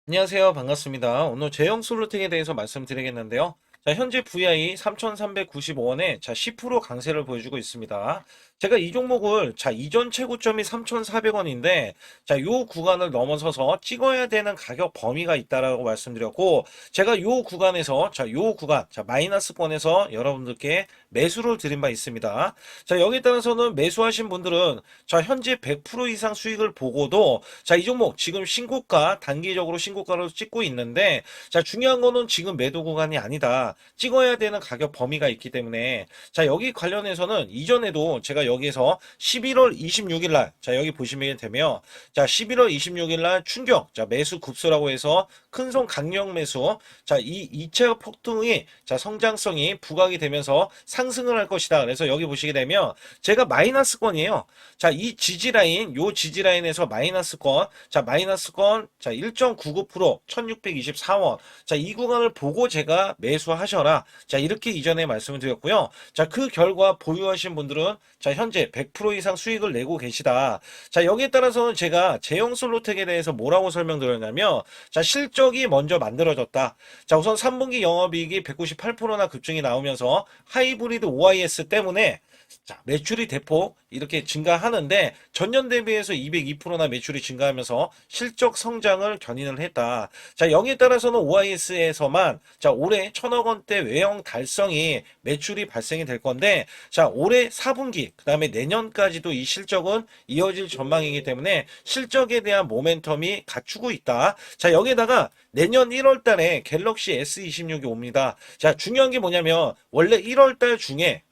안녕하세요. 반갑습니다. 오늘 제형 솔루팅에 대해서 말씀드리겠는데요. 자, 현재 VI 3,395원에 10% 강세를 보여주고 있습니다. 제가 이 종목을 이전 최고점이 3,400원인데 요 구간을 넘어서서 찍어야 되는 가격 범위가 있다라고 말씀드렸고 제가 요 구간에서 요 구간 마이너스권에서 여러분들께 매수를 드린 바 있습니다. 여기에 따라서는 매수하신 분들은 현재 100% 이상 수익을 보고도 이 종목 지금 신고가 단기적으로 신고가를 찍고 있는데 중요한 거는 지금 매도 구간이 아니다. 찍어야 되는 가격 범위가 있기 때문에 여기 관련해서는 이전에도 제가 여기에서 11월 26일 날 여기 보시면 되면 11월 26일 날 충격 매수 급소라고 해서 큰손 강력 매수 이 이차 폭등이 성장성이 부각이 되면서 상승을 할 것이다. 그래서 여기 보시게 되면 제가 마이너스권이에요. 이 지지라인 요 지지라인에서 마이너스권 마이너스권 1.99% 1624원 이 구간을 보고 제가 매수하셔라 이렇게 이전에 말씀을 드렸고요. 그 결과 보유하신 분들은 현재 100% 이상 수익을 내고 계시다. 여기에 따라서는 제가 제형 솔루텍에 대해서 뭐라고 설명드렸냐면 실적이 먼저 만들어졌다. 우선 3분기 영업이익이 198%나 급증이 나오면서 하이브리드 OIS 때문에 매출이 대폭 이렇게 증가하는데 전년 대비해서 202%나 매출이 증가하면서 실적 성장을 견인을 했다. 여기에 따라서는 OIS에서만 올해 1,000억 원대 외형 달성이 매출이 발생이 될 건데 올해 4분기 그다음에 내년까지도 이 실적은 이어질 전망이기 때문에 실적에 대한 모멘텀이 갖추고 있다. 여기에다가 내년 1월 달에 갤럭시 S26이 옵니다. 중요한 게 뭐냐면 원래 1월 달 중에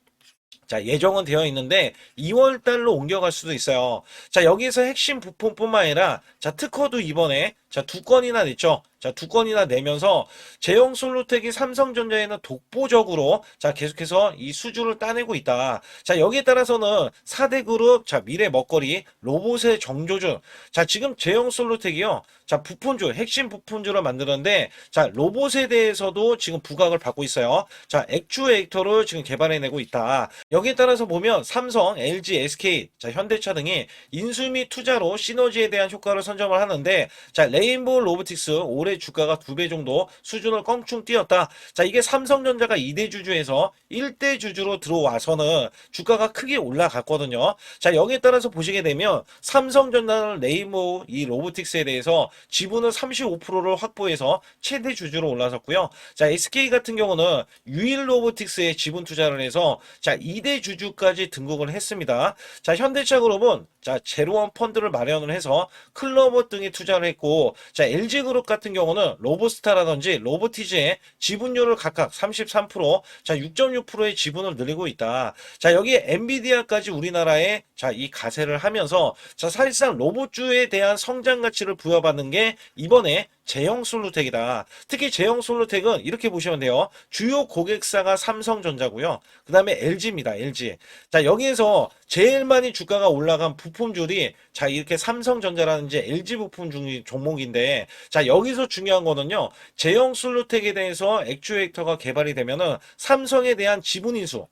예정은 되어 있는데 2월 달로 옮겨갈 수도 있어요. 여기에서 핵심 부품뿐만 아니라 특허도 이번에 두 건이나 냈죠. 두 건이나 내면서 제형 솔루텍이 삼성전자에는 독보적으로 계속해서 이 수주를 따내고 있다. 여기에 따라서는 4대 그룹 미래 먹거리 로봇의 정조준 지금 제형 솔루텍이요. 부품주 핵심 부품주를 만드는데 로봇에 대해서도 지금 부각을 받고 있어요. 액추에이터를 지금 개발해내고 있다. 여기에 따라서 보면 삼성, LG, SK, 현대차 등이 인수 및 투자로 시너지에 대한 효과를 선점을 하는데 레인보우 로보틱스 올해 주가가 2배 정도 수준을 껑충 뛰었다. 이게 삼성전자가 2대 주주에서 1대 주주로 들어와서는 주가가 크게 올라갔거든요. 여기에 따라서 보시게 되면 삼성전자는 레인보우 이 로보틱스에 대해서 지분을 35%를 확보해서 최대 주주로 올라섰고요. SK 같은 경우는 유일 로보틱스에 지분 투자를 해서 2대 주주까지 등극을 했습니다. 현대차 그룹은 제로원 펀드를 마련을 해서 클로버 등에 투자를 했고 LG그룹 같은 경우는 로보스타라든지 로보티즈의 지분율을 각각 33%, 6.6%의 지분을 늘리고 있다. 여기에 엔비디아까지 우리나라에 이 가세를 하면서 사실상 로봇주에 대한 성장 가치를 부여받는 게 이번에 제형 솔루텍이다. 특히 제형 솔루텍은 이렇게 보시면 돼요. 주요 고객사가 삼성전자고요. 그 다음에 LG입니다. LG. 여기에서 제일 많이 주가가 올라간 부품줄이 이렇게 삼성전자라든지 LG 부품 중 종목인데 여기서 중요한 거는요. 제형 솔루텍에 대해서 액추에이터가 개발이 되면은 삼성에 대한 지분 인수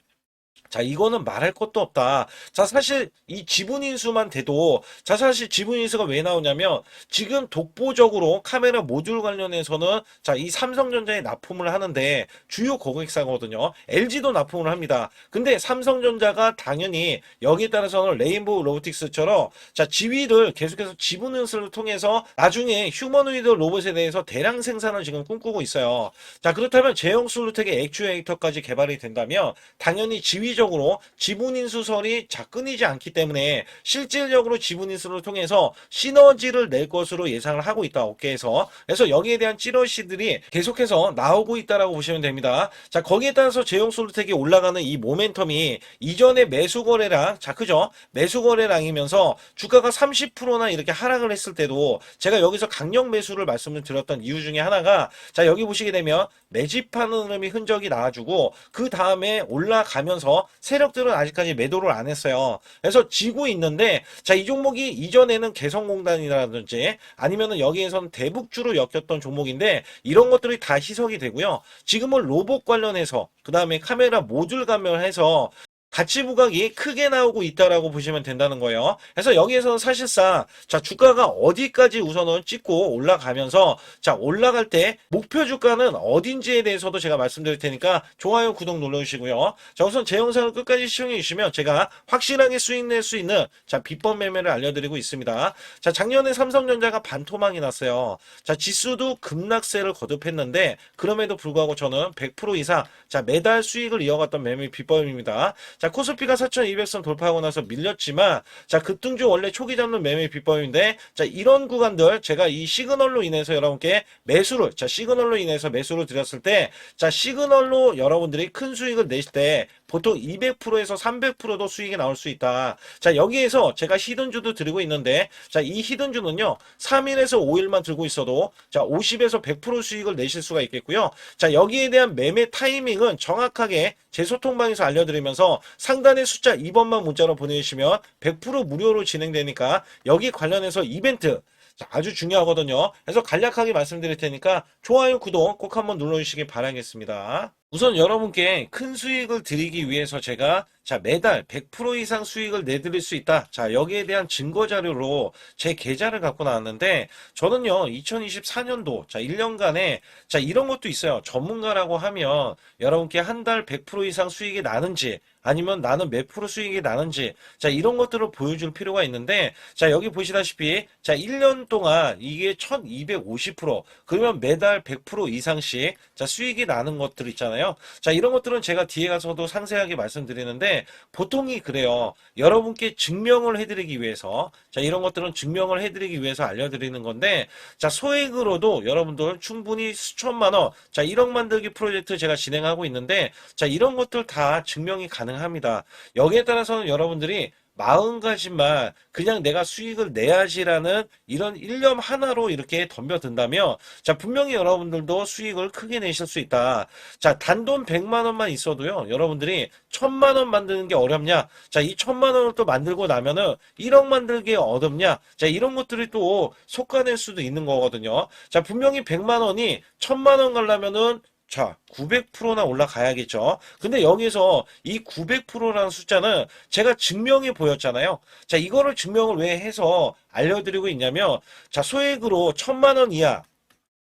이거는 말할 것도 없다. 사실 이 지분 인수만 돼도, 사실 지분 인수가 왜 나오냐면, 지금 독보적으로 카메라 모듈 관련해서는, 이 삼성전자에 납품을 하는데, 주요 고객사거든요. LG도 납품을 합니다. 근데 삼성전자가 당연히 여기에 따라서는 레인보우 로보틱스처럼, 지위를 계속해서 지분 인수를 통해서 나중에 휴머노이드 로봇에 대해서 대량 생산을 지금 꿈꾸고 있어요. 그렇다면 제형 솔루텍의 액추에이터까지 개발이 된다면, 당연히 지위적 으로 지분인수설이 끊이지 않기 때문에 실질적으로 지분인수를 통해서 시너지를 낼 것으로 예상을 하고 있다. 업계에서. 그래서 여기에 대한 찌러시들이 계속해서 나오고 있다라고 보시면 됩니다. 거기에 따라서 제형 솔루텍이 올라가는 이 모멘텀이 이전에 매수거래량 그죠? 매수거래량이면서 주가가 30%나 이렇게 하락을 했을 때도 제가 여기서 강력 매수를 말씀을 드렸던 이유 중에 하나가 여기 보시게 되면 매집하는 흐름이 흔적이 나와주고 그 다음에 올라가면서 세력들은 아직까지 매도를 안 했어요. 그래서 지고 있는데 이 종목이 이전에는 개성공단이라든지 아니면은 여기에서는 대북주로 엮였던 종목인데 이런 것들이 다 희석이 되고요. 지금은 로봇 관련해서 그 다음에 카메라 모듈 관련해서 가치 부각이 크게 나오고 있다라고 보시면 된다는 거예요. 그래서 여기에서는 사실상 자 주가가 어디까지 우선은 찍고 올라가면서 자 올라갈 때 목표 주가는 어딘지에 대해서도 제가 말씀드릴 테니까 좋아요, 구독 눌러주시고요. 자 우선 제 영상을 끝까지 시청해 주시면 제가 확실하게 수익 낼 수 있는 자 비법 매매를 알려드리고 있습니다. 자 작년에 삼성전자가 반토막이 났어요. 자 지수도 급락세를 거듭했는데 그럼에도 불구하고 저는 100% 이상 자 매달 수익을 이어갔던 매매 비법입니다. 자, 코스피가 4200선 돌파하고 나서 밀렸지만, 자, 급등주 원래 초기 잡는 매매 비법인데, 자, 이런 구간들, 제가 이 시그널로 인해서 여러분께 매수를, 자, 시그널로 인해서 매수를 드렸을 때, 자, 시그널로 여러분들이 큰 수익을 내실 때, 보통 200%에서 300%도 수익이 나올 수 있다. 자, 여기에서 제가 히든주도 드리고 있는데, 자, 이 히든주는요, 3일에서 5일만 들고 있어도, 자, 50에서 100% 수익을 내실 수가 있겠고요. 자, 여기에 대한 매매 타이밍은 정확하게 제 소통방에서 알려드리면서 상단의 숫자 2번만 문자로 보내주시면 100% 무료로 진행되니까 여기 관련해서 이벤트 자, 아주 중요하거든요. 그래서 간략하게 말씀드릴 테니까 좋아요, 구독 꼭 한번 눌러주시기 바라겠습니다. 우선 여러분께 큰 수익을 드리기 위해서 제가 자 매달 100% 이상 수익을 내드릴 수 있다. 자 여기에 대한 증거 자료로 제 계좌를 갖고 나왔는데 저는요 2024년도 자 1년간에 자 이런 것도 있어요. 전문가라고 하면 여러분께 한 달 100% 이상 수익이 나는지 아니면 나는 몇 프로 수익이 나는지 자 이런 것들을 보여줄 필요가 있는데 자 여기 보시다시피 자 1년 동안 이게 1250% 그러면 매달 100% 이상씩 자 수익이 나는 것들 있잖아요. 자 이런 것들은 제가 뒤에 가서도 상세하게 말씀드리는데 보통이 그래요. 여러분께 증명을 해드리기 위해서 자 이런 것들은 증명을 해드리기 위해서 알려드리는 건데 자 소액으로도 여러분들 충분히 수천만 원 자 1억 만들기 프로젝트 제가 진행하고 있는데 자 이런 것들 다 증명이 가능합니다. 여기에 따라서는 여러분들이 마음가짐만 그냥 내가 수익을 내야지라는 이런 일념 하나로 이렇게 덤벼든다면 자 분명히 여러분들도 수익을 크게 내실 수 있다. 자 단돈 100만 원만 있어도요 여러분들이 1000만 원 만드는 게 어렵냐 자 이 1000만 원을 또 만들고 나면은 1억 만들기 어렵냐 자 이런 것들이 또 속아낼 수도 있는 거거든요. 자 분명히 100만 원이 1000만 원 가려면은 자, 900%나 올라가야겠죠. 근데 여기서 이 900%라는 숫자는 제가 증명해 보였잖아요. 자, 이거를 증명을 왜 해서 알려드리고 있냐면, 자, 소액으로 1000만 원 이하,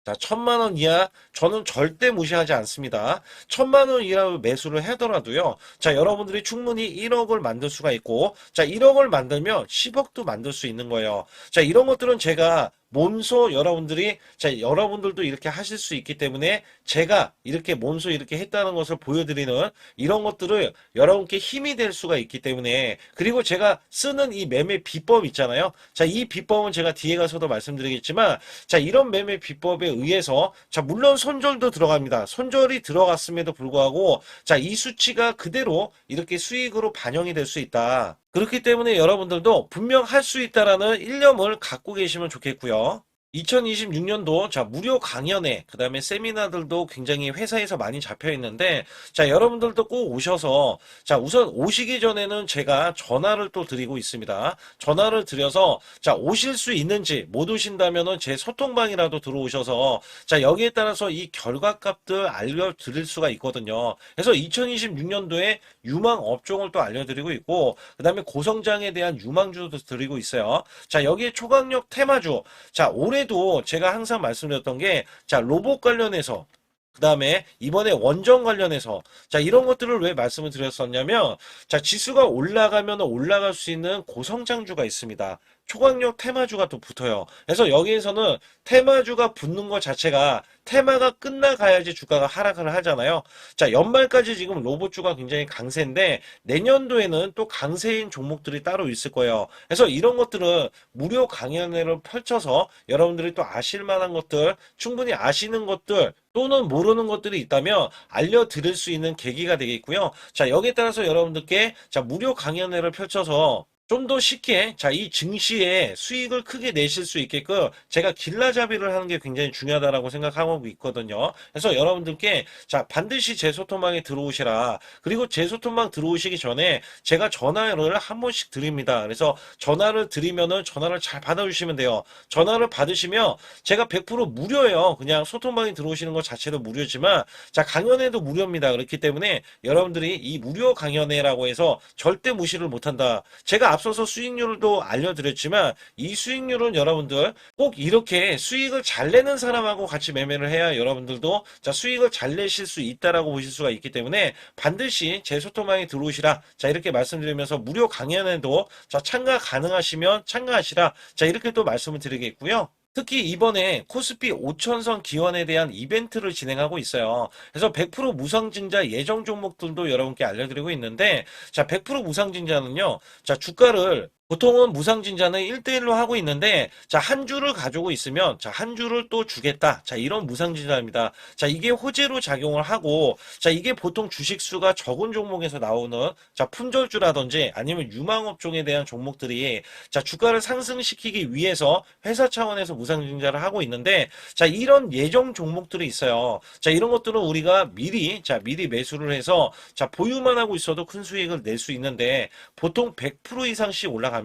자, 1000만 원 이하 저는 절대 무시하지 않습니다. 1000만 원 이하로 매수를 하더라도요. 자, 여러분들이 충분히 1억을 만들 수가 있고, 자, 1억을 만들면 10억도 만들 수 있는 거예요. 자, 이런 것들은 제가 몸소 여러분들이 자 여러분들도 이렇게 하실 수 있기 때문에 제가 이렇게 몸소 이렇게 했다는 것을 보여드리는 이런 것들을 여러분께 힘이 될 수가 있기 때문에 그리고 제가 쓰는 이 매매 비법 있잖아요. 자 이 비법은 제가 뒤에 가서도 말씀드리겠지만 자 이런 매매 비법에 의해서 자 물론 손절도 들어갑니다. 손절이 들어갔음에도 불구하고 자 이 수치가 그대로 이렇게 수익으로 반영이 될 수 있다. 그렇기 때문에 여러분들도 분명 할 수 있다라는 일념을 갖고 계시면 좋겠고요. 2026년도 자 무료 강연회 그 다음에 세미나들도 굉장히 회사에서 많이 잡혀 있는데 자 여러분들도 꼭 오셔서 자 우선 오시기 전에는 제가 전화를 또 드리고 있습니다. 전화를 드려서 자 오실 수 있는지 못 오신다면은 제 소통방이라도 들어오셔서 자 여기에 따라서 이 결과값들 알려드릴 수가 있거든요. 그래서 2026년도에 유망 업종을 또 알려드리고 있고 그 다음에 고성장에 대한 유망주도 드리고 있어요. 자 여기에 초강력 테마주 자 올해 도 제가 항상 말씀드렸던 게, 자, 로봇 관련해서, 그 다음에 이번에 원전 관련해서, 자, 이런 것들을 왜 말씀을 드렸었냐면, 자, 지수가 올라가면 올라갈 수 있는 고성장주가 있습니다. 초강력 테마주가 또 붙어요. 그래서 여기에서는 테마주가 붙는 것 자체가 테마가 끝나가야지 주가가 하락을 하잖아요. 자, 연말까지 지금 로봇주가 굉장히 강세인데 내년도에는 또 강세인 종목들이 따로 있을 거예요. 그래서 이런 것들은 무료 강연회를 펼쳐서 여러분들이 또 아실 만한 것들, 충분히 아시는 것들 또는 모르는 것들이 있다면 알려드릴 수 있는 계기가 되겠고요. 자, 여기에 따라서 여러분들께 자, 무료 강연회를 펼쳐서 좀 더 쉽게 이 증시에 수익을 크게 내실 수 있게끔 제가 길라잡이를 하는 게 굉장히 중요하다라고 생각하고 있거든요. 그래서 여러분들께 반드시 제 소통방에 들어오시라. 그리고 제 소통방 들어오시기 전에 제가 전화를 한 번씩 드립니다. 그래서 전화를 드리면은 전화를 잘 받아주시면 돼요. 전화를 받으시면 제가 100% 무료예요. 그냥 소통방에 들어오시는 것 자체도 무료지만 강연회도 무료입니다. 그렇기 때문에 여러분들이 이 무료 강연회라고 해서 절대 무시를 못한다. 제가 앞서서 수익률도 알려드렸지만 이 수익률은 여러분들 꼭 이렇게 수익을 잘 내는 사람하고 같이 매매를 해야 여러분들도 수익을 잘 내실 수 있다라고 보실 수가 있기 때문에 반드시 제 소통방에 들어오시라. 이렇게 말씀드리면서 무료 강연에도 참가 가능하시면 참가하시라. 이렇게 또 말씀을 드리겠고요. 특히 이번에 코스피 5천선 기원에 대한 이벤트를 진행하고 있어요. 그래서 100% 무상증자 예정 종목들도 여러분께 알려드리고 있는데 100% 무상증자는요. 주가를 보통은 무상증자는 1대1로 하고 있는데 한 주를 가지고 있으면 한 주를 또 주겠다. 이런 무상증자입니다. 이게 호재로 작용을 하고 이게 보통 주식수가 적은 종목에서 나오는 품절주라든지 아니면 유망업종에 대한 종목들이 주가를 상승시키기 위해서 회사 차원에서 무상증자를 하고 있는데 이런 예정 종목들이 있어요. 이런 것들은 우리가 미리 매수를 해서 보유만 하고 있어도 큰 수익을 낼 수 있는데 보통 100% 이상씩 올라갑니다.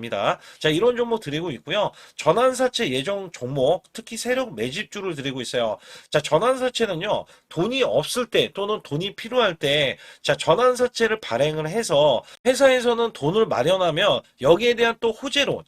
이런 종목 드리고 있고요. 전환사채 예정 종목, 특히 세력 매집주를 드리고 있어요. 전환사채는요, 돈이 없을 때 또는 돈이 필요할 때, 전환사채를 발행을 해서 회사에서는 돈을 마련하면 여기에 대한 또 호재로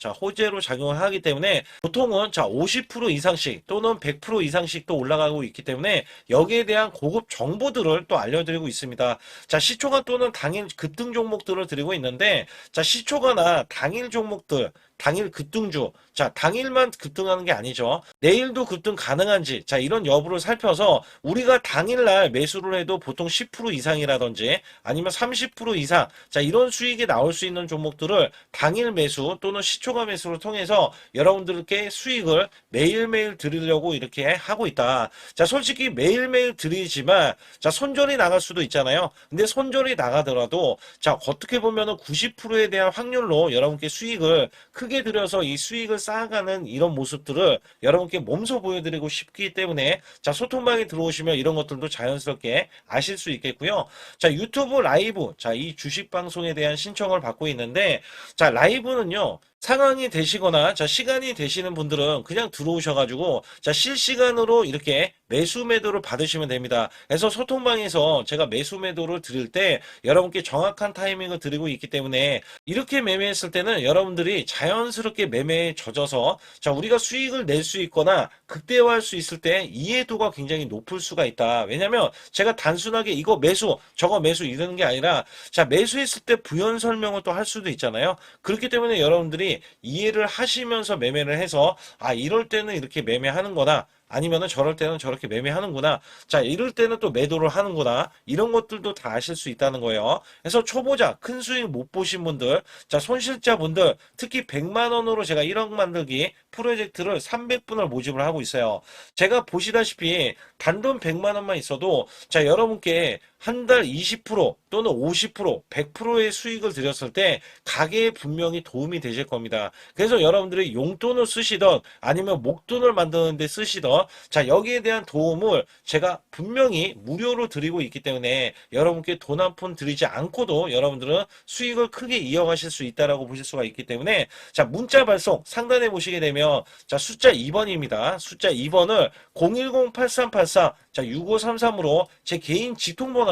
작용을 하기 때문에 보통은 50% 이상씩 또는 100% 이상씩 또 올라가고 있기 때문에 여기에 대한 고급 정보들을 또 알려드리고 있습니다. 시초가 또는 당일 급등 종목들을 드리고 있는데 시초가나 당일 종목들, 당일 급등주, 당일만 급등하는 게 아니죠. 내일도 급등 가능한지, 이런 여부를 살펴서 우리가 당일날 매수를 해도 보통 10% 이상이라든지 아니면 30% 이상, 이런 수익이 나올 수 있는 종목들을 당일 매수 또는 시초가 매수를 통해서 여러분들께 수익을 매일매일 드리려고 이렇게 하고 있다. 솔직히 매일매일 드리지만, 손절이 나갈 수도 있잖아요. 근데 손절이 나가더라도, 어떻게 보면은 90%에 대한 확률로 여러분께 수익을 크게 들여서 이 수익을 쌓아가는 이런 모습들을 여러분께 몸소 보여드리고 싶기 때문에 소통방에 들어오시면 이런 것들도 자연스럽게 아실 수 있겠고요. 유튜브 라이브 이 주식 방송에 대한 신청을 받고 있는데 라이브는요. 상황이 되시거나 시간이 되시는 분들은 그냥 들어오셔가지고 실시간으로 이렇게 매수 매도를 받으시면 됩니다. 그래서 소통방에서 제가 매수 매도를 드릴 때 여러분께 정확한 타이밍을 드리고 있기 때문에 이렇게 매매했을 때는 여러분들이 자연스럽게 매매에 젖어서 우리가 수익을 낼 수 있거나 극대화할 수 있을 때 이해도가 굉장히 높을 수가 있다. 왜냐면 제가 단순하게 이거 매수 저거 매수 이러는 게 아니라 매수했을 때 부연 설명을 또 할 수도 있잖아요. 그렇기 때문에 여러분들이 이해를 하시면서 매매를 해서 이럴 때는 이렇게 매매하는 거나 아니면은 저럴 때는 저렇게 매매하는구나. 이럴 때는 또 매도를 하는구나. 이런 것들도 다 아실 수 있다는 거예요. 그래서 초보자, 큰 수익 못 보신 분들, 손실자분들, 특히 100만 원으로 제가 1억 만들기 프로젝트를 300분을 모집을 하고 있어요. 제가 보시다시피 단돈 100만 원만 있어도 여러분께 한 달 20% 또는 50%, 100%의 수익을 드렸을 때 가게에 분명히 도움이 되실 겁니다. 그래서 여러분들이 용돈을 쓰시던 아니면 목돈을 만드는 데 쓰시던 여기에 대한 도움을 제가 분명히 무료로 드리고 있기 때문에 여러분께 돈 한 푼 드리지 않고도 여러분들은 수익을 크게 이어가실 수 있다라고 보실 수가 있기 때문에 문자 발송 상단에 보시게 되면 숫자 2번입니다. 숫자 2번을 010-8384-6533으로 제 개인 직통번호입니다.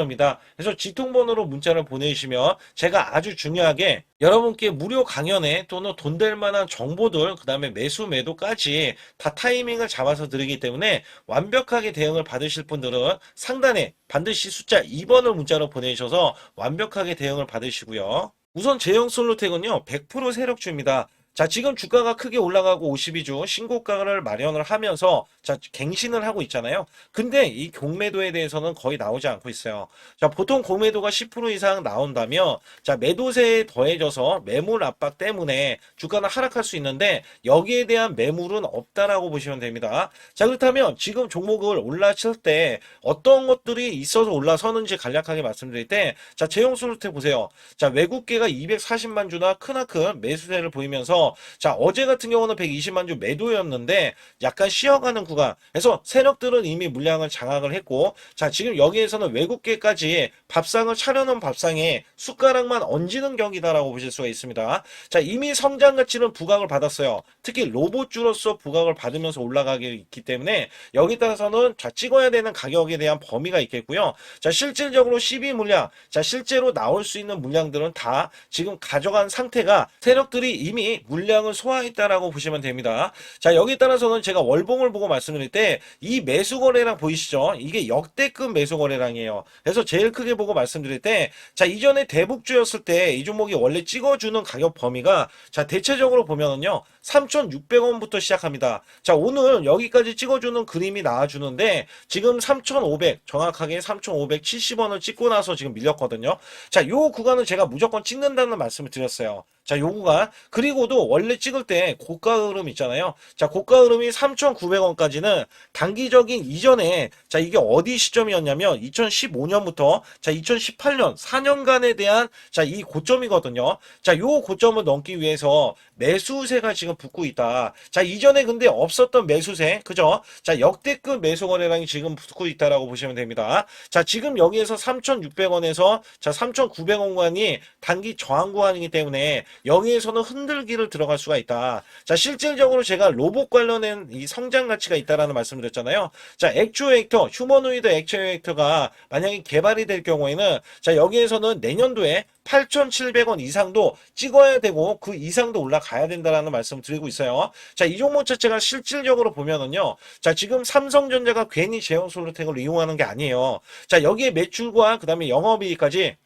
그래서 직통번호로 문자를 보내주시면 제가 아주 중요하게 여러분께 무료 강연에 또는 돈 될 만한 정보들 그 다음에 매수 매도까지 다 타이밍을 잡아서 드리기 때문에 완벽하게 대응을 받으실 분들은 상단에 반드시 숫자 2번을 문자로 보내주셔서 완벽하게 대응을 받으시고요. 우선 제형 솔루텍은요 100% 세력주입니다. 자, 지금 주가가 크게 올라가고 52주 신고가를 마련을 하면서 자, 갱신을 하고 있잖아요. 근데 이 공매도에 대해서는 거의 나오지 않고 있어요. 자, 보통 공매도가 10% 이상 나온다면 자, 매도세에 더해져서 매물 압박 때문에 주가는 하락할 수 있는데 여기에 대한 매물은 없다라고 보시면 됩니다. 자, 그렇다면 지금 종목을 올라칠 때 어떤 것들이 있어서 올라서는지 간략하게 말씀드릴 때 자, 제형솔루텍 보세요. 자, 외국계가 240만 주나 크나큰 매수세를 보이면서 자, 어제 같은 경우는 120만 주 매도였는데 약간 쉬어가는 구간. 그래서 세력들은 이미 물량을 장악을 했고 자, 지금 여기에서는 외국계까지 밥상을 차려놓은 밥상에 숟가락만 얹는 격이다라고 보실 수가 있습니다. 자, 이미 성장 가치는 부각을 받았어요. 특히 로봇주로서 부각을 받으면서 올라가기 있기 때문에 여기 따라서는 자, 찍어야 되는 가격에 대한 범위가 있겠고요. 자, 실질적으로 12 물량, 자, 실제로 나올 수 있는 물량들은 다 지금 가져간 상태가 세력들이 이미 물량을 소화했다라고 보시면 됩니다. 자, 여기 따라서는 제가 월봉을 보고 말씀드릴 때 이 매수 거래량 보이시죠? 이게 역대급 매수 거래량이에요. 그래서 제일 크게 보고 말씀드릴 때 자, 이전에 대북주였을 때 이 종목이 원래 찍어주는 가격 범위가 자, 대체적으로 보면은요 3,600원부터 시작합니다. 자, 오늘 여기까지 찍어주는 그림이 나와주는데 지금 3,500 정확하게 3,570원을 찍고 나서 지금 밀렸거든요. 자, 요 구간은 제가 무조건 찍는다는 말씀을 드렸어요. 자, 요 구간. 그리고도 원래 찍을 때 고가 흐름 있잖아요. 자, 고가 흐름이 3,900원까지는 단기적인 이전에 자, 이게 어디 시점이었냐면 2015년부터 자, 2018년 4년간에 대한 자, 이 고점이거든요. 자, 요 고점을 넘기 위해서 매수세가 지금 붙고 있다. 자, 이전에 근데 없었던 매수세, 그죠? 자, 역대급 매수 거래량이 지금 붙고 있다라고 보시면 됩니다. 자, 지금 여기에서 3,600원에서 자, 3,900원 구간이 단기 저항 구간이기 때문에 여기에서는 흔들기를 들어갈 수가 있다. 자, 실질적으로 제가 로봇 관련된 이 성장 가치가 있다라는 말씀드렸잖아요. 자, 액추에이터, 휴머노이드 액추에이터가 만약에 개발이 될 경우에는 자, 여기에서는 내년도에 8,700원 이상도 찍어야 되고 그 이상도 올라가야 된다라는 말씀 드리고 있어요. 자, 이 종목 자체가 실질적으로 보면은요. 자, 지금 삼성전자가 괜히 제형솔루텍을 이용하는 게 아니에요. 자, 여기에 매출과 그다음에 영업이익까지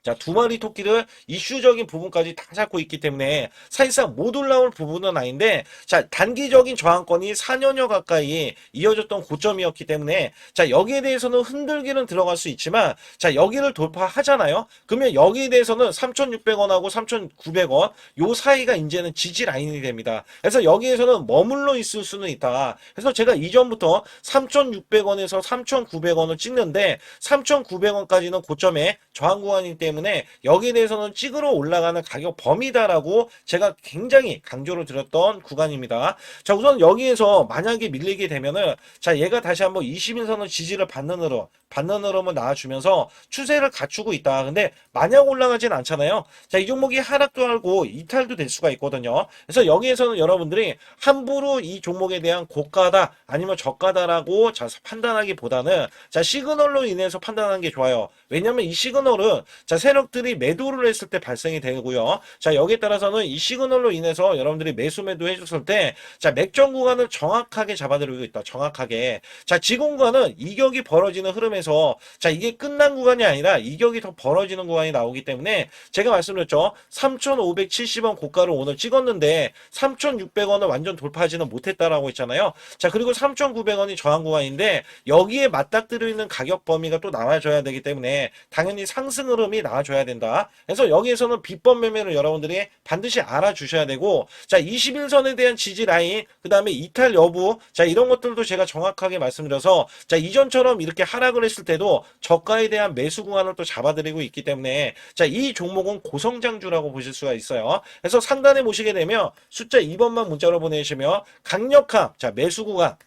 자, 두 마리 토끼를 이슈적인 부분까지 다 잡고 있기 때문에 사실상 못 올라올 부분은 아닌데 자, 단기적인 저항권이 4년여 가까이 이어졌던 고점이었기 때문에 자, 여기에 대해서는 흔들기는 들어갈 수 있지만 자, 여기를 돌파하잖아요. 그러면 여기에 대해서는 3,600원하고 3,900원 요 사이가 이제는 지지 라인이 됩니다. 그래서 여기에서는 머물러 있을 수는 있다. 그래서 제가 이전부터 3,600원에서 3,900원을 찍는데 3,900원까지는 고점에 저항 구간이기 때문에 여기에 대해서는 찍으러 올라가는 가격 범위다라고 제가 굉장히 강조를 드렸던 구간입니다. 자, 우선 여기에서 만약에 밀리게 되면은 자, 얘가 다시 한번 20인선을 지지를 받는 흐름을 나와주면서 추세를 갖추고 있다. 근데 마냥 올라가진 않잖아요. 자, 이 종목이 하락도 하고 이탈도 될 수가 있거든요. 그래서 여기에서는 여러분들이 함부로 이 종목에 대한 고가다 아니면 저가다라고 자, 판단하기보다는 자, 시그널로 인해서 판단하는 게 좋아요. 왜냐면 이 시그널은 자, 세력들이 매도를 했을 때 발생이 되고요. 자, 여기에 따라서는 이 시그널로 인해서 여러분들이 매도 해줬을 때 자, 맥점 구간을 정확하게 잡아들이고 있다. 정확하게. 자, 지금 구간은 이격이 벌어지는 흐름에서 자, 이게 끝난 구간이 아니라 이격이 더 벌어지는 구간이 나오기 때문에 제가 말씀드렸죠. 3,570원 고가를 오늘 찍었는데 3,600원을 완전 돌파하지는 못했다라고 했잖아요. 자, 그리고 3,900원이 저항 구간인데 여기에 맞닥뜨려 있는 가격 범위가 또 나와줘야 되기 때문에 당연히 상승 흐름이 나와줘야 된다. 그래서 여기에서는 비법 매매를 여러분들이 반드시 알아주셔야 되고 자, 21선에 대한 지지 라인 그 다음에 이탈 여부 자, 이런 것들도 제가 정확하게 말씀드려서 자, 이전처럼 이렇게 하락을 했을 때도 저가에 대한 매수 구간을 또 잡아드리고 있기 때문에 자, 이 종목은 고성장주라고 보실 수가 있어요. 그래서 상단에 보시게 되면 숫자 2번만 문자로 보내시면 강력한 자, 매수 구간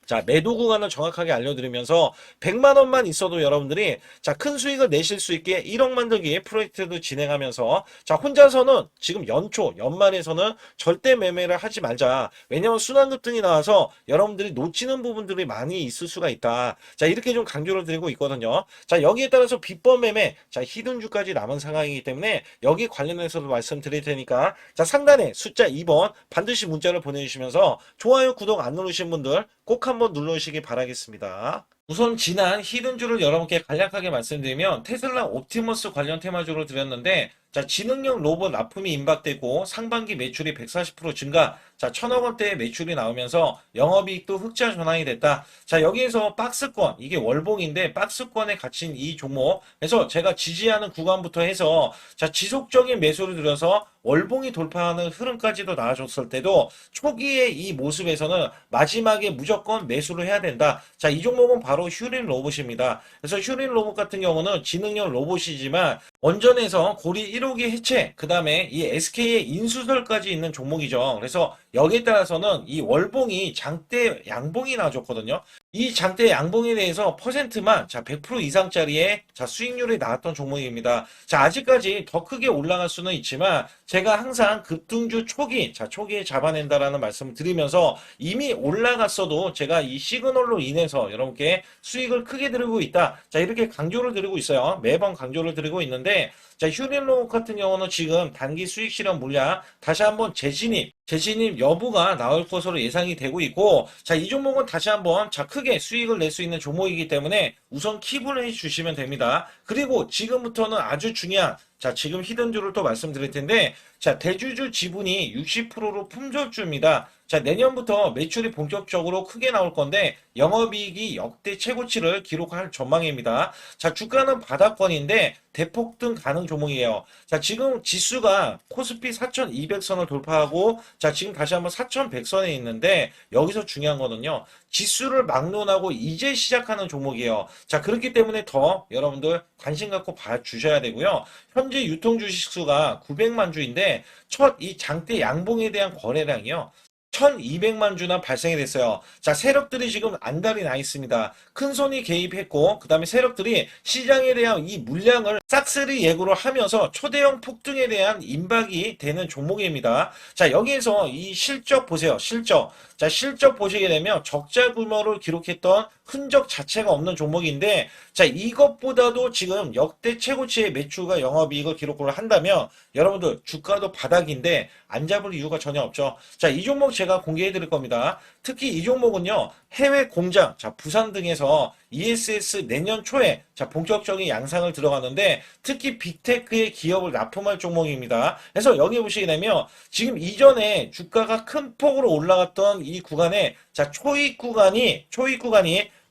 자, 매도 구간을 정확하게 알려드리면서 100만 원만 있어도 여러분들이 자, 큰 수익을 내실 수 있게 1억 만들기 프로젝트도 진행하면서 자, 혼자서는 지금 연말에서는 절대 매매를 하지 말자. 왜냐면 순환급등이 나와서 여러분들이 놓치는 부분들이 많이 있을 수가 있다. 자, 이렇게 좀 강조를 드리고 있거든요. 자, 여기에 따라서 비법 매매, 자, 히든주까지 남은 상황이기 때문에 여기 관련해서도 말씀드릴 테니까 자, 상단에 숫자 2번 반드시 문자를 보내주시면서 좋아요, 구독 안 누르신 분들 꼭 한번 눌러주시기 바라겠습니다. 우선 지난 히든주를 여러분께 간략하게 말씀드리면 테슬라 옵티머스 관련 테마주로 드렸는데 자, 지능형 로봇 납품이 임박되고 상반기 매출이 140% 증가. 자, 1,000억 원대의 매출이 나오면서 영업이익도 흑자 전환이 됐다. 자, 여기에서 박스권, 이게 월봉인데 박스권에 갇힌 이 종목. 그래서 제가 지지하는 구간부터 해서 자, 지속적인 매수를 들여서 월봉이 돌파하는 흐름까지도 나와줬을 때도 초기의 이 모습에서는 마지막에 무조건 매수를 해야 된다. 자, 이 종목은 바로 휴린 로봇입니다. 그래서 휴린 로봇 같은 경우는 지능형 로봇이지만 원전에서 고리 1호기 해체, 그 다음에 이 SK의 인수설까지 있는 종목이죠. 그래서 여기에 따라서는 이 월봉이 장대 양봉이 나와줬거든요. 이 장대 양봉에 대해서 퍼센트만 자 100% 이상짜리의 자 수익률이 나왔던 종목입니다. 자, 아직까지 더 크게 올라갈 수는 있지만 제가 항상 급등주 초기 자 초기에 잡아낸다라는 말씀을 드리면서 이미 올라갔어도 제가 이 시그널로 인해서 여러분께 수익을 크게 드리고 있다. 자, 이렇게 강조를 드리고 있어요. 매번 강조를 드리고 있는데 자, 휴린로봇 같은 경우는 지금 단기 수익 실현 물량 다시 한번 재진입 여부가 나올 것으로 예상이 되고 있고, 자, 이 종목은 다시 한번 자 크게 수익을 낼 수 있는 종목이기 때문에 우선 킵을 해 주시면 됩니다. 그리고 지금부터는 아주 중요한 자, 지금 히든주를 또 말씀드릴 텐데, 자, 대주주 지분이 60%로 품절주입니다. 자, 내년부터 매출이 본격적으로 크게 나올 건데 영업이익이 역대 최고치를 기록할 전망입니다. 자, 주가는 바닥권인데 대폭등 가능 종목이에요. 자, 지금 지수가 코스피 4,200선을 돌파하고 자, 지금 다시 한번 4,100선에 있는데 여기서 중요한 거는요. 지수를 막론하고 이제 시작하는 종목이에요. 자, 그렇기 때문에 더 여러분들 관심 갖고 봐주셔야 되고요. 현재 유통 주식수가 900만 주인데 첫 이 장대 양봉에 대한 거래량이요. 1200만 주나 발생이 됐어요. 자, 세력들이 지금 안달이 나 있습니다. 큰손이 개입했고 그 다음에 세력들이 시장에 대한 이 물량을 싹쓸이 예고를 하면서 초대형 폭등에 대한 임박이 되는 종목입니다. 자, 여기에서 이 실적 보세요. 실적. 자, 실적 보시게 되면 적자 규모를 기록했던 흔적 자체가 없는 종목인데 자, 이것보다도 지금 역대 최고치의 매출과 영업이익을 기록을 한다면 여러분들 주가도 바닥인데 안 잡을 이유가 전혀 없죠. 자, 이 종목 제가 공개해 드릴 겁니다. 특히 이 종목은요. 해외 공장, 자, 부산 등에서 ESS 내년 초에 자, 본격적인 양상을 들어가는데 특히 빅테크의 기업을 납품할 종목입니다. 그래서 여기 보시게 되면 지금 이전에 주가가 큰 폭으로 올라갔던 이 구간에 자, 초입 구간이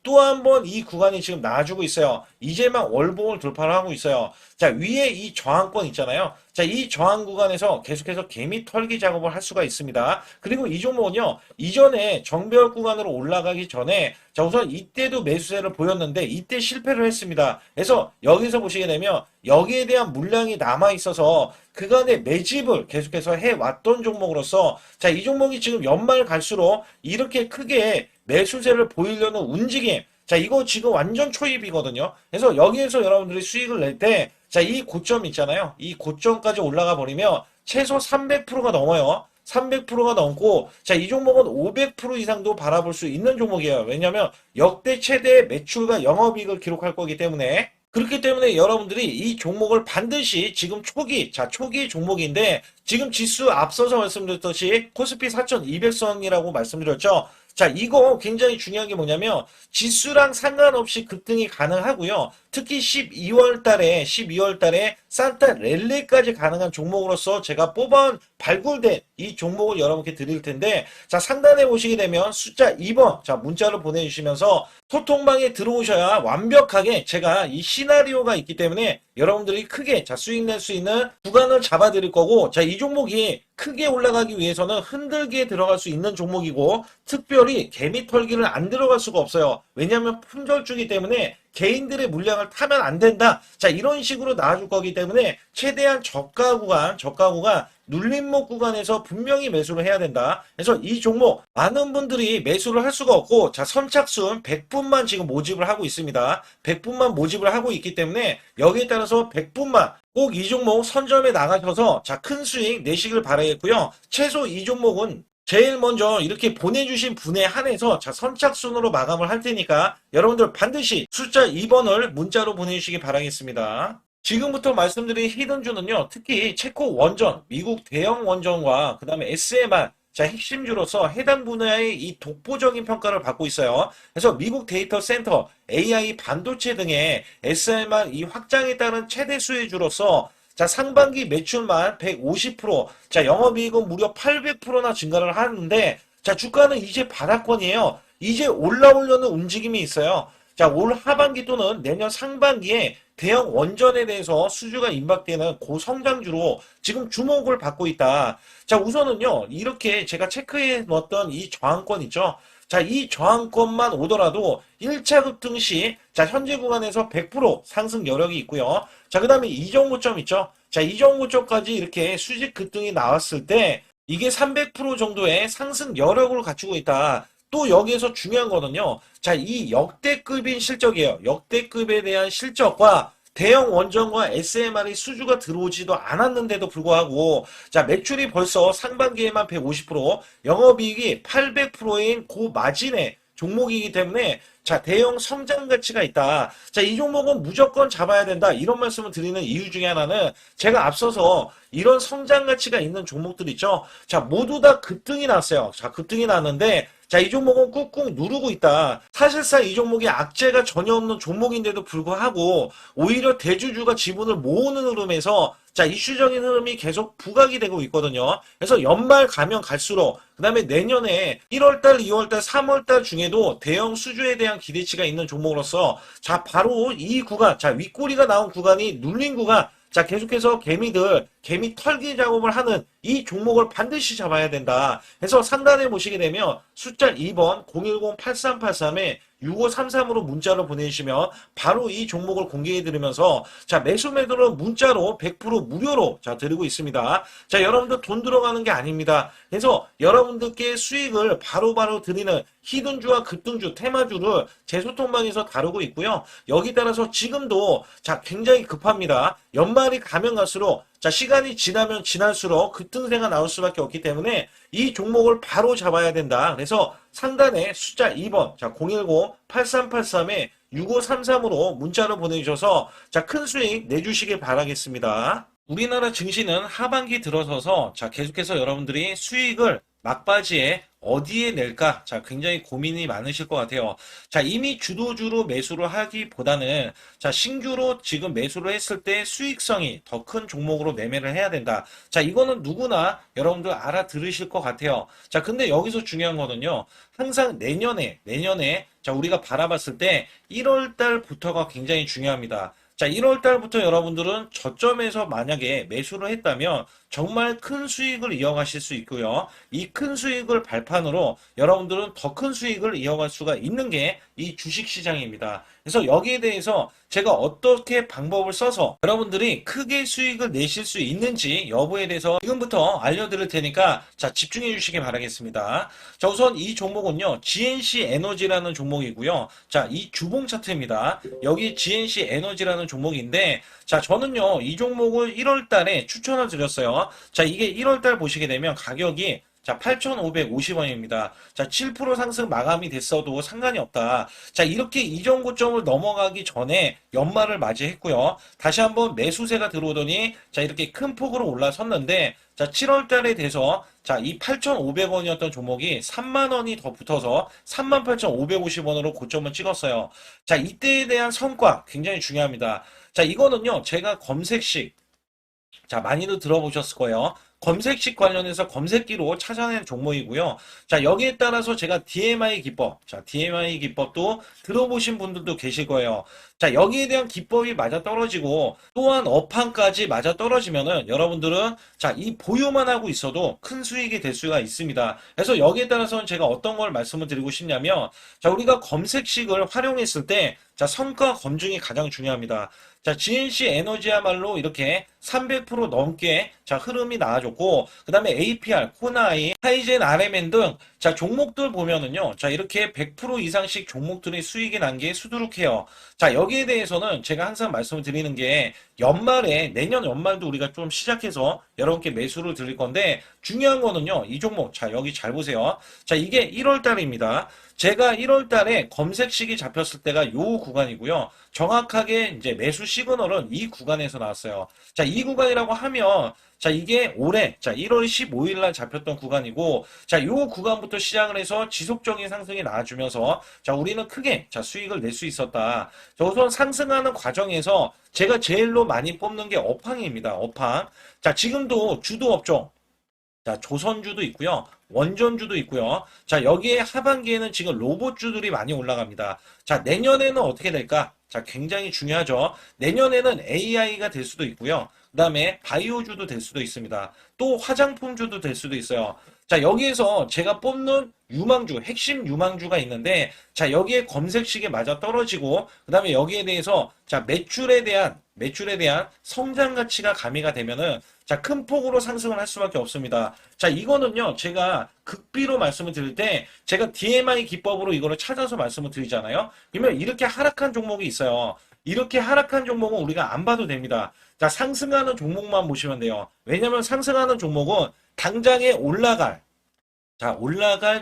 또 한 번 이 구간이 지금 나와주고 있어요. 이제만 월봉을 돌파를 하고 있어요. 자, 위에 이 저항권 있잖아요. 자, 이 저항 구간에서 계속해서 개미 털기 작업을 할 수가 있습니다. 그리고 이 종목은요, 이전에 정배열 구간으로 올라가기 전에 자, 우선 이때도 매수세를 보였는데 이때 실패를 했습니다. 그래서 여기서 보시게 되면 여기에 대한 물량이 남아 있어서 그간의 매집을 계속해서 해왔던 종목으로서 자, 이 종목이 지금 연말 갈수록 이렇게 크게 매수세를 보이려는 움직임. 자, 이거 지금 완전 초입이거든요. 그래서 여기에서 여러분들이 수익을 낼 때, 자, 이 고점 있잖아요. 이 고점까지 올라가 버리면 최소 300%가 넘어요. 300%가 넘고, 자, 이 종목은 500% 이상도 바라볼 수 있는 종목이에요. 왜냐면 역대 최대 매출과 영업이익을 기록할 거기 때문에. 그렇기 때문에 여러분들이 이 종목을 반드시 지금 초기 종목인데 지금 지수 앞서서 말씀드렸듯이 코스피 4,200선이라고 말씀드렸죠. 자, 이거 굉장히 중요한 게 뭐냐면 지수랑 상관없이 급등이 가능하고요. 특히 12월 달에 산타 랠리까지 가능한 종목으로서 제가 발굴된 이 종목을 여러분께 드릴 텐데 자, 상단에 보시게 되면 숫자 2번 자, 문자로 보내주시면서 소통방에 들어오셔야 완벽하게 제가 이 시나리오가 있기 때문에 여러분들이 크게 자, 수익 낼 수 있는 구간을 잡아 드릴 거고 자, 이 종목이 크게 올라가기 위해서는 흔들기에 들어갈 수 있는 종목이고 특별히 개미 털기를 안 들어갈 수가 없어요. 왜냐하면 품절주기 때문에 개인들의 물량을 타면 안 된다. 자, 이런 식으로 나와줄 거기 때문에 최대한 저가 구간 눌림목 구간에서 분명히 매수를 해야 된다. 그래서 이 종목 많은 분들이 매수를 할 수가 없고 자, 선착순 100분만 지금 모집을 하고 있습니다. 100분만 모집을 하고 있기 때문에 여기에 따라서 100분만 꼭 이 종목 선점에 나가셔서 자, 큰 수익 내시길 바라겠고요. 최소 이 종목은 제일 먼저 이렇게 보내주신 분에 한해서 자, 선착순으로 마감을 할 테니까 여러분들 반드시 숫자 2번을 문자로 보내주시기 바라겠습니다. 지금부터 말씀드린 히든주는요, 특히 체코 원전, 미국 대형 원전과 그 다음에 SMR, 자, 핵심주로서 해당 분야의 이 독보적인 평가를 받고 있어요. 그래서 미국 데이터 센터, AI 반도체 등의 SMR 이 확장에 따른 최대 수혜주로서 자, 상반기 매출만 150%, 자, 영업이익은 무려 800%나 증가를 하는데, 자, 주가는 이제 바닥권이에요. 이제 올라오려는 움직임이 있어요. 자, 올 하반기 또는 내년 상반기에 대형 원전에 대해서 수주가 임박되는 고성장주로 지금 주목을 받고 있다. 자, 우선은요, 이렇게 제가 체크해 놓았던 이 저항권 있죠. 자, 이 저항권만 오더라도 1차 급등 시, 자, 현재 구간에서 100% 상승 여력이 있고요. 자, 그 다음에 이전 고점 있죠. 자, 이전 고점까지 이렇게 수직 급등이 나왔을 때, 이게 300% 정도의 상승 여력을 갖추고 있다. 또 여기에서 중요한 거는요. 자, 이 역대급인 실적이에요. 역대급에 대한 실적과 대형 원전과 SMR이 수주가 들어오지도 않았는데도 불구하고 자, 매출이 벌써 상반기에만 150%, 영업이익이 800%인 고마진의 종목이기 때문에 자, 대형 성장 가치가 있다. 자, 이 종목은 무조건 잡아야 된다. 이런 말씀을 드리는 이유 중에 하나는 제가 앞서서 이런 성장 가치가 있는 종목들 있죠. 자, 모두 다 급등이 났어요. 자, 급등이 났는데 자, 이 종목은 꾹꾹 누르고 있다. 사실상 이 종목이 악재가 전혀 없는 종목인데도 불구하고 오히려 대주주가 지분을 모으는 흐름에서 자, 이슈적인 흐름이 계속 부각이 되고 있거든요. 그래서 연말 가면 갈수록 그 다음에 내년에 1월달, 2월달, 3월달 중에도 대형 수주에 대한 기대치가 있는 종목으로서 자, 바로 이 구간, 자, 윗꼬리가 나온 구간이 눌린 구간, 자, 계속해서 개미 털기 작업을 하는 이 종목을 반드시 잡아야 된다. 그래서 상단에 보시게 되면 숫자 2번 010-8383에 6533으로 문자를 보내주시면 바로 이 종목을 공개해드리면서 자, 매수 매도는 문자로 100% 무료로 자, 드리고 있습니다. 자, 여러분들 돈 들어가는 게 아닙니다. 그래서 여러분들께 수익을 바로바로 드리는 히든주와 급등주, 테마주를 제 소통방에서 다루고 있고요. 여기 따라서 지금도 자, 굉장히 급합니다. 연말이 가면 갈수록 자, 시간이 지나면 지날수록 급등세가 나올 수밖에 없기 때문에 이 종목을 바로 잡아야 된다. 그래서 상단에 숫자 2번, 자, 010-8383에 6533으로 문자를 보내주셔서 자, 큰 수익 내주시길 바라겠습니다. 우리나라 증시는 하반기 들어서서 자, 계속해서 여러분들이 수익을 막바지에 어디에 낼까? 자, 굉장히 고민이 많으실 것 같아요. 자, 이미 주도주로 매수를 하기보다는 자, 신규로 지금 매수를 했을 때 수익성이 더 큰 종목으로 매매를 해야 된다. 자, 이거는 누구나 여러분들 알아들으실 것 같아요. 자, 근데 여기서 중요한 거는요. 항상 내년에 자, 우리가 바라봤을 때 1월 달부터가 굉장히 중요합니다. 자, 1월 달부터 여러분들은 저점에서 만약에 매수를 했다면 정말 큰 수익을 이어가실 수 있고요. 이 큰 수익을 발판으로 여러분들은 더 큰 수익을 이어갈 수가 있는 게 이 주식시장입니다. 그래서 여기에 대해서 제가 어떻게 방법을 써서 여러분들이 크게 수익을 내실 수 있는지 여부에 대해서 지금부터 알려드릴 테니까 자, 집중해 주시기 바라겠습니다. 자, 우선 이 종목은요. GNC 에너지라는 종목이고요. 자, 이 주봉 차트입니다. 여기 GNC 에너지라는 종목인데 자, 저는요. 이 종목을 1월 달에 추천을 드렸어요. 자, 이게 1월 달 보시게 되면 가격이 자, 8,550원입니다. 자, 7% 상승 마감이 됐어도 상관이 없다. 자, 이렇게 이전 고점을 넘어가기 전에 연말을 맞이했고요. 다시 한번 매수세가 들어오더니 자, 이렇게 큰 폭으로 올라섰는데 자, 7월 달에 돼서 자, 이 8,500원이었던 종목이 3만 원이 더 붙어서 38,550원으로 고점을 찍었어요. 자, 이때에 대한 성과 굉장히 중요합니다. 자, 이거는요. 제가 검색식 자, 많이들 들어보셨을 거예요. 검색식 관련해서 검색기로 찾아낸 종목이고요. 자, 여기에 따라서 제가 DMI 기법, 자, DMI 기법도 들어보신 분들도 계실 거예요. 자, 여기에 대한 기법이 맞아 떨어지고 또한 업황까지 맞아 떨어지면은 여러분들은 자, 이 보유만 하고 있어도 큰 수익이 될 수가 있습니다. 그래서 여기에 따라서는 제가 어떤 걸 말씀을 드리고 싶냐면 자, 우리가 검색식을 활용했을 때 자, 성과 검증이 가장 중요합니다. 자, GNC 에너지야말로 이렇게 300% 넘게 자, 흐름이 나와줬고, 그 다음에 APR, 코나이, 하이젠, RMN 등 자, 종목들 보면은요. 자, 이렇게 100% 이상씩 종목들의 수익이 난 게 수두룩해요. 자, 여기에 대해서는 제가 항상 말씀을 드리는 게 연말에 내년 연말도 우리가 좀 시작해서 여러분께 매수를 드릴 건데 중요한 거는요. 이 종목 자, 여기 잘 보세요. 자, 이게 1월 달입니다. 제가 1월 달에 검색식이 잡혔을 때가 요 구간이고요. 정확하게 이제 매수 시그널은 이 구간에서 나왔어요. 자, 이 구간이라고 하면 자, 이게 올해, 자, 1월 15일 날 잡혔던 구간이고, 자, 요 구간부터 시작을 해서 지속적인 상승이 나와주면서, 자, 우리는 크게, 자, 수익을 낼 수 있었다. 자, 우선 상승하는 과정에서 제가 제일로 많이 뽑는 게 업황입니다. 업황. 자, 지금도 주도 업종. 자, 조선주도 있고요. 원전주도 있고요. 자, 여기에 하반기에는 지금 로봇주들이 많이 올라갑니다. 자, 내년에는 어떻게 될까? 자, 굉장히 중요하죠. 내년에는 AI가 될 수도 있고요. 그 다음에 바이오주도 될 수도 있습니다. 또 화장품주도 될 수도 있어요. 자, 여기에서 제가 뽑는 유망주, 핵심 유망주가 있는데, 자, 여기에 검색식에 맞아 떨어지고, 그 다음에 여기에 대해서, 자, 매출에 대한 성장 가치가 가미가 되면은, 자, 큰 폭으로 상승을 할 수밖에 없습니다. 자, 이거는요, 제가 극비로 말씀을 드릴 때, 제가 DMI 기법으로 이거를 찾아서 말씀을 드리잖아요. 그러면 이렇게 하락한 종목이 있어요. 이렇게 하락한 종목은 우리가 안 봐도 됩니다. 자, 상승하는 종목만 보시면 돼요. 왜냐면 상승하는 종목은 당장에 올라갈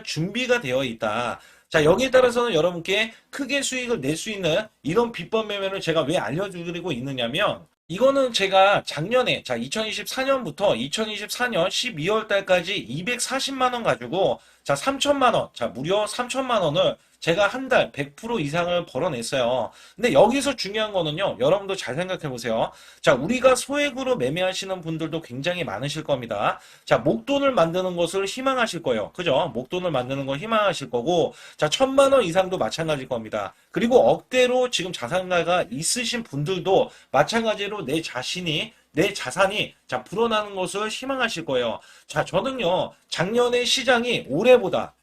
준비가 되어 있다. 자, 여기에 따라서는 여러분께 크게 수익을 낼 수 있는 이런 비법 매매를 제가 왜 알려드리고 있느냐면, 이거는 제가 작년에, 자, 2024년부터 2024년 12월 달까지 240만 원 가지고, 자, 3천만 원, 자, 무려 3천만 원을 제가 한 달 100% 이상을 벌어냈어요. 근데 여기서 중요한 거는요, 여러분도 잘 생각해 보세요. 자, 우리가 소액으로 매매하시는 분들도 굉장히 많으실 겁니다. 자, 목돈을 만드는 것을 희망하실 거예요. 그죠? 목돈을 만드는 걸 희망하실 거고, 자, 1,000만 원 이상도 마찬가지일 겁니다. 그리고 억대로 지금 자산가가 있으신 분들도 마찬가지로 내 자산이 자 불어나는 것을 희망하실 거예요. 자, 저는요 작년에 시장이 올해보다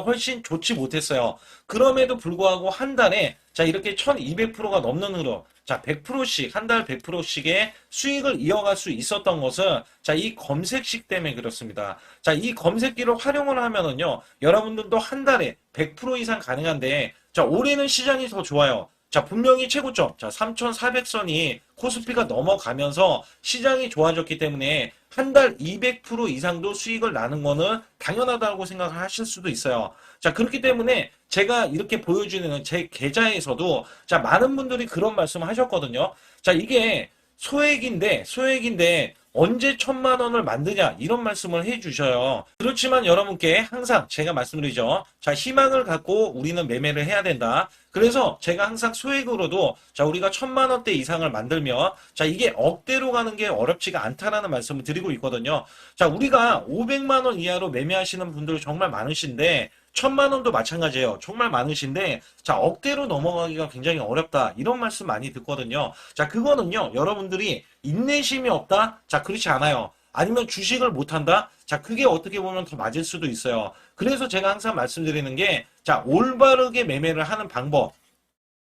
훨씬 좋지 못했어요. 그럼에도 불구하고 한 달에 자 이렇게 1200%가 넘는 흐름, 자 100%씩 한 달 100%씩의 수익을 이어갈 수 있었던 것은 자 이 검색식 때문에 그렇습니다. 자, 이 검색기를 활용을 하면은요 여러분들도 한 달에 100% 이상 가능한데, 자 올해는 시장이 더 좋아요. 자, 분명히 최고점, 자, 3,400선이 코스피가 넘어가면서 시장이 좋아졌기 때문에 한 달 200% 이상도 수익을 나는 거는 당연하다고 생각을 하실 수도 있어요. 자, 그렇기 때문에 제가 이렇게 보여주는 제 계좌에서도 자, 많은 분들이 그런 말씀을 하셨거든요. 자, 이게 소액인데 언제 1,000만 원을 만드냐 이런 말씀을 해주셔요. 그렇지만 여러분께 항상 제가 말씀드리죠. 자, 희망을 갖고 우리는 매매를 해야 된다. 그래서 제가 항상 소액으로도 자 우리가 1,000만 원대 이상을 만들면 자 이게 억대로 가는 게 어렵지가 않다라는 말씀을 드리고 있거든요. 자, 우리가 500만 원 이하로 매매하시는 분들 정말 많으신데 1,000만 원도 마찬가지예요. 정말 많으신데 자 억대로 넘어가기가 굉장히 어렵다 이런 말씀 많이 듣거든요. 자, 그거는요 여러분들이 인내심이 없다? 자, 그렇지 않아요. 아니면 주식을 못한다? 자, 그게 어떻게 보면 더 맞을 수도 있어요. 그래서 제가 항상 말씀드리는 게 자 올바르게 매매를 하는 방법,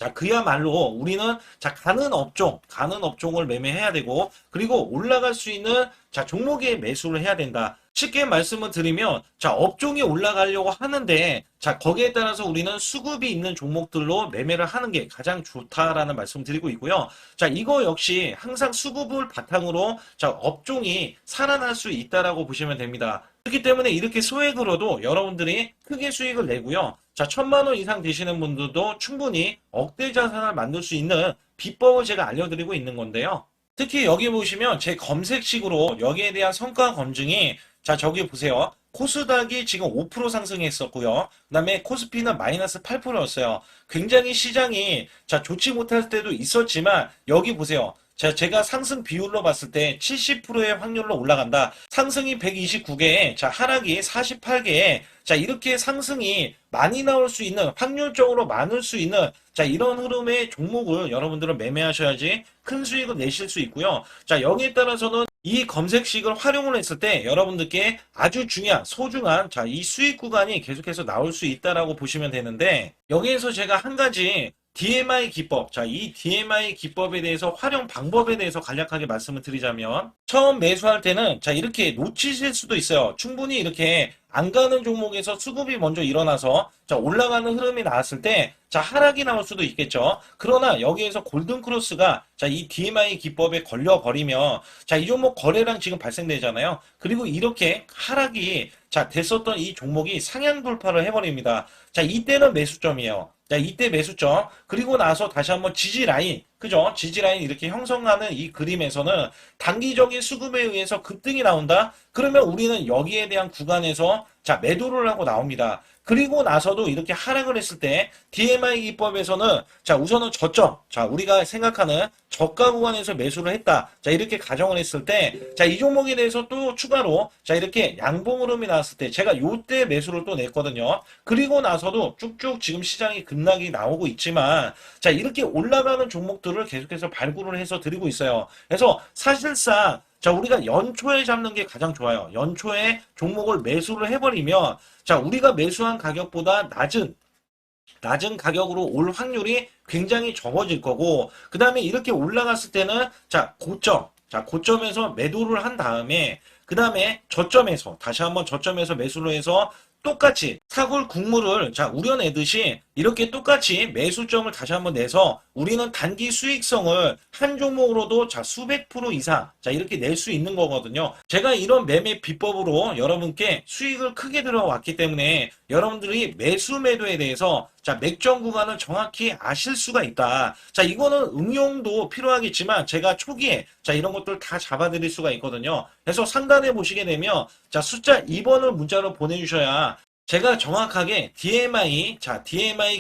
자, 그야말로 우리는 자, 가는 업종을 매매해야 되고, 그리고 올라갈 수 있는 자, 종목에 매수를 해야 된다. 쉽게 말씀을 드리면, 자, 업종이 올라가려고 하는데, 자, 거기에 따라서 우리는 수급이 있는 종목들로 매매를 하는 게 가장 좋다라는 말씀을 드리고 있고요. 자, 이거 역시 항상 수급을 바탕으로 자, 업종이 살아날 수 있다라고 보시면 됩니다. 그렇기 때문에 이렇게 소액으로도 여러분들이 크게 수익을 내고요. 자, 1,000만 원 이상 되시는 분들도 충분히 억대 자산을 만들 수 있는 비법을 제가 알려드리고 있는 건데요. 특히 여기 보시면 제 검색식으로 여기에 대한 성과 검증이 자, 저기 보세요. 코스닥이 지금 5% 상승했었고요. 그 다음에 코스피는 마이너스 8%였어요. 굉장히 시장이 자, 좋지 못할 때도 있었지만 여기 보세요. 자, 제가 상승 비율로 봤을 때 70%의 확률로 올라간다. 상승이 129개에, 자, 하락이 48개에, 자, 이렇게 상승이 많이 나올 수 있는, 확률적으로 많을 수 있는, 자, 이런 흐름의 종목을 여러분들은 매매하셔야지 큰 수익을 내실 수 있고요. 자, 여기에 따라서는 이 검색식을 활용을 했을 때 여러분들께 아주 중요한, 소중한, 자, 이 수익 구간이 계속해서 나올 수 있다라고 보시면 되는데, 여기에서 제가 한 가지 DMI 기법, 자, 이 DMI 기법에 대해서 활용 방법에 대해서 간략하게 말씀을 드리자면, 처음 매수할 때는 자, 이렇게 놓치실 수도 있어요. 충분히 이렇게 안 가는 종목에서 수급이 먼저 일어나서 자, 올라가는 흐름이 나왔을 때 자, 하락이 나올 수도 있겠죠. 그러나 여기에서 골든 크로스가 자, 이 DMI 기법에 걸려 버리면 자, 이 종목 거래량 지금 발생되잖아요. 그리고 이렇게 하락이 자, 됐었던 이 종목이 상향 돌파를 해버립니다. 자, 이때는 매수점이에요. 자, 이때 매수점. 그리고 나서 다시 한번 지지 라인. 그죠? 지지 라인 이렇게 형성하는 이 그림에서는 단기적인 수급에 의해서 급등이 나온다? 그러면 우리는 여기에 대한 구간에서 자, 매도를 하고 나옵니다. 그리고 나서도 이렇게 하락을 했을 때 DMI 기법에서는 자, 우선은 저점. 자, 우리가 생각하는 저가 구간에서 매수를 했다. 자, 이렇게 가정을 했을 때 자, 이 종목에 대해서 또 추가로 자, 이렇게 양봉 흐름이 나왔을 때 제가 요때 매수를 또 냈거든요. 그리고 나서도 쭉쭉 지금 시장이 급락이 나오고 있지만 자, 이렇게 올라가는 종목들을 계속해서 발굴을 해서 드리고 있어요. 그래서 사실상 자, 우리가 연초에 잡는 게 가장 좋아요. 연초에 종목을 매수를 해버리면 자, 우리가 매수한 가격보다 낮은 가격으로 올 확률이 굉장히 적어질 거고, 그 다음에 이렇게 올라갔을 때는, 고점에서 매도를 한 다음에, 그 다음에 저점에서, 다시 한번 저점에서 매수를 해서 똑같이 사골 국물을 우려내듯이 이렇게 똑같이 매수점을 다시 한번 내서 우리는 단기 수익성을 한 종목으로도 수백 프로 이상 이렇게 낼 수 있는 거거든요. 제가 이런 매매 비법으로 여러분께 수익을 크게 들어왔기 때문에 여러분들이 매수 매도에 대해서 맥점 구간을 정확히 아실 수가 있다. 이거는 응용도 필요하겠지만 제가 초기에 이런 것들 다 잡아드릴 수가 있거든요. 그래서 상단에 보시게 되면 숫자 2번을 문자로 보내주셔야 제가 정확하게 DMI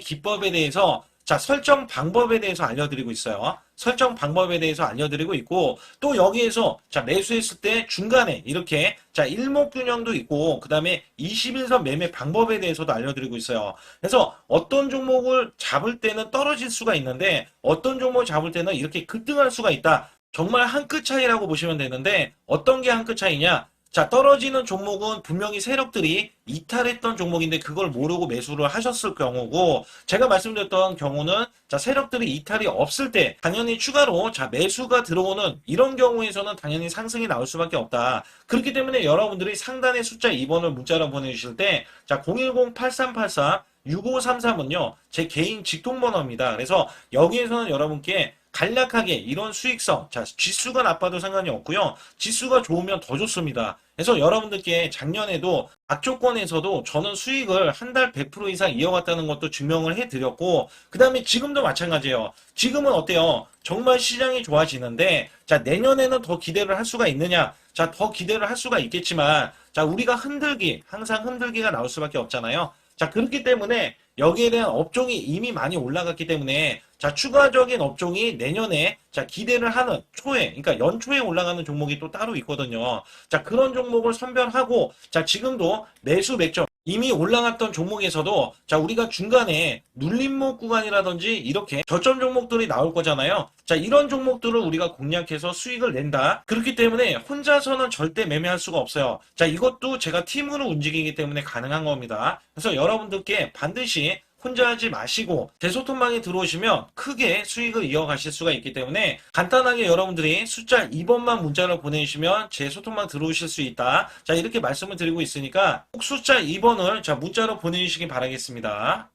기법에 대해서 설정 방법에 대해서 알려드리고 있어요. 설정 방법에 대해서 알려드리고 있고, 또 여기에서 매수했을 때 중간에 이렇게 일목균형도 있고, 그 다음에 21선 매매 방법에 대해서도 알려드리고 있어요. 그래서 어떤 종목을 잡을 때는 떨어질 수가 있는데 어떤 종목을 잡을 때는 이렇게 급등할 수가 있다. 정말 한 끗 차이라고 보시면 되는데 어떤 게 한 끗 차이냐? 떨어지는 종목은 분명히 세력들이 이탈했던 종목인데 그걸 모르고 매수를 하셨을 경우고, 제가 말씀드렸던 경우는 세력들이 이탈이 없을 때 당연히 추가로 매수가 들어오는 이런 경우에서는 당연히 상승이 나올 수밖에 없다. 그렇기 때문에 여러분들이 상단에 숫자 2번을 문자로 보내주실 때 010-8384-6533은요 제 개인 직통번호입니다. 그래서 여기에서는 여러분께 간략하게 이런 수익성, 지수가 나빠도 상관이 없고요. 지수가 좋으면 더 좋습니다. 그래서 여러분들께 작년에도 악조건에서도 저는 수익을 한 달 100% 이상 이어갔다는 것도 증명을 해드렸고, 그 다음에 지금도 마찬가지예요. 지금은 어때요? 정말 시장이 좋아지는데 내년에는 더 기대를 할 수가 있느냐? 더 기대를 할 수가 있겠지만 우리가 항상 흔들기가 나올 수밖에 없잖아요. 그렇기 때문에 여기에 대한 업종이 이미 많이 올라갔기 때문에 추가적인 업종이 내년에 기대를 하는 그러니까 연초에 올라가는 종목이 또 따로 있거든요. 그런 종목을 선별하고 지금도 매수 맥점 이미 올라갔던 종목에서도 우리가 중간에 눌림목 구간이라든지 이렇게 저점 종목들이 나올 거잖아요. 이런 종목들을 우리가 공략해서 수익을 낸다. 그렇기 때문에 혼자서는 절대 매매할 수가 없어요. 이것도 제가 팀으로 움직이기 때문에 가능한 겁니다. 그래서 여러분들께 반드시 혼자 하지 마시고 제 소통방에 들어오시면 크게 수익을 이어가실 수가 있기 때문에 간단하게 여러분들이 숫자 2번만 문자로 보내주시면 제 소통방 들어오실 수 있다. 이렇게 말씀을 드리고 있으니까 꼭 숫자 2번을 문자로 보내주시기 바라겠습니다.